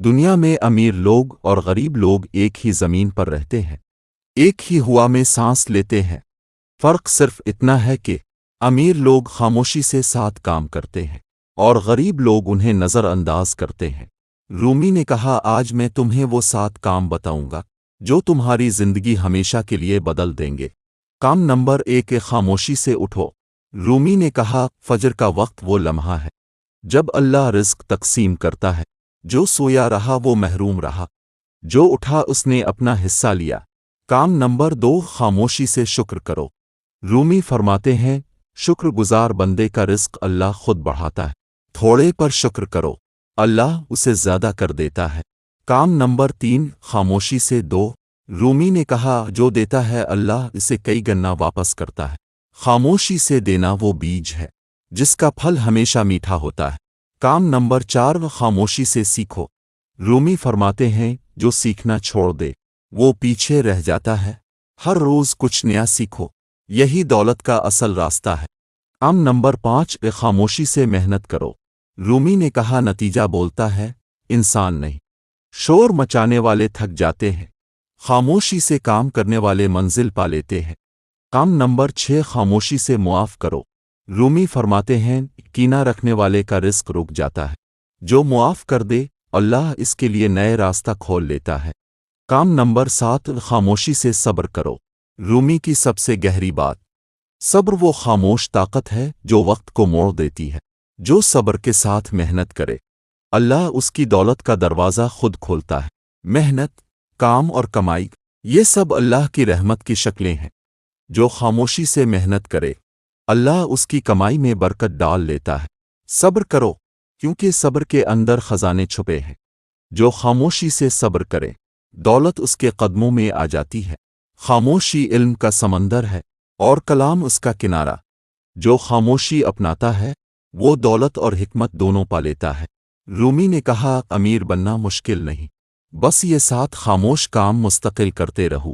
دنیا میں امیر لوگ اور غریب لوگ ایک ہی زمین پر رہتے ہیں، ایک ہی ہوا میں سانس لیتے ہیں۔ فرق صرف اتنا ہے کہ امیر لوگ خاموشی سے ساتھ کام کرتے ہیں اور غریب لوگ انہیں نظر انداز کرتے ہیں۔ رومی نے کہا، آج میں تمہیں وہ 7 کام بتاؤں گا جو تمہاری زندگی ہمیشہ کے لیے بدل دیں گے۔ کام نمبر 1، خاموشی سے اٹھو۔ رومی نے کہا، فجر کا وقت وہ لمحہ ہے جب اللہ رزق تقسیم کرتا ہے۔ جو سویا رہا وہ محروم رہا، جو اٹھا اس نے اپنا حصہ لیا۔ کام نمبر 2، خاموشی سے شکر کرو۔ رومی فرماتے ہیں، شکر گزار بندے کا رزق اللہ خود بڑھاتا ہے۔ تھوڑے پر شکر کرو، اللہ اسے زیادہ کر دیتا ہے۔ کام نمبر 3، خاموشی سے دو۔ رومی نے کہا، جو دیتا ہے اللہ اسے کئی گنا واپس کرتا ہے۔ خاموشی سے دینا وہ بیج ہے جس کا پھل ہمیشہ میٹھا ہوتا ہے۔ کام نمبر 4، خاموشی سے سیکھو۔ رومی فرماتے ہیں، جو سیکھنا چھوڑ دے وہ پیچھے رہ جاتا ہے۔ ہر روز کچھ نیا سیکھو، یہی دولت کا اصل راستہ ہے۔ کام نمبر 5، خاموشی سے محنت کرو۔ رومی نے کہا، نتیجہ بولتا ہے، انسان نہیں۔ شور مچانے والے تھک جاتے ہیں، خاموشی سے کام کرنے والے منزل پا لیتے ہیں۔ کام نمبر 6، خاموشی سے معاف کرو۔ رومی فرماتے ہیں، کینہ رکھنے والے کا رزق رک جاتا ہے، جو معاف کر دے اللہ اس کے لیے نئے راستہ کھول لیتا ہے۔ کام نمبر 7، خاموشی سے صبر کرو۔ رومی کی سب سے گہری بات، صبر وہ خاموش طاقت ہے جو وقت کو موڑ دیتی ہے۔ جو صبر کے ساتھ محنت کرے اللہ اس کی دولت کا دروازہ خود کھولتا ہے۔ محنت، کام اور کمائی، یہ سب اللہ کی رحمت کی شکلیں ہیں۔ جو خاموشی سے محنت کرے اللہ اس کی کمائی میں برکت ڈال لیتا ہے۔ صبر کرو کیونکہ صبر کے اندر خزانے چھپے ہیں۔ جو خاموشی سے صبر کرے دولت اس کے قدموں میں آ جاتی ہے۔ خاموشی علم کا سمندر ہے اور کلام اس کا کنارہ۔ جو خاموشی اپناتا ہے وہ دولت اور حکمت دونوں پا لیتا ہے۔ رومی نے کہا، امیر بننا مشکل نہیں، بس یہ 7 خاموش کام مستقل کرتے رہو۔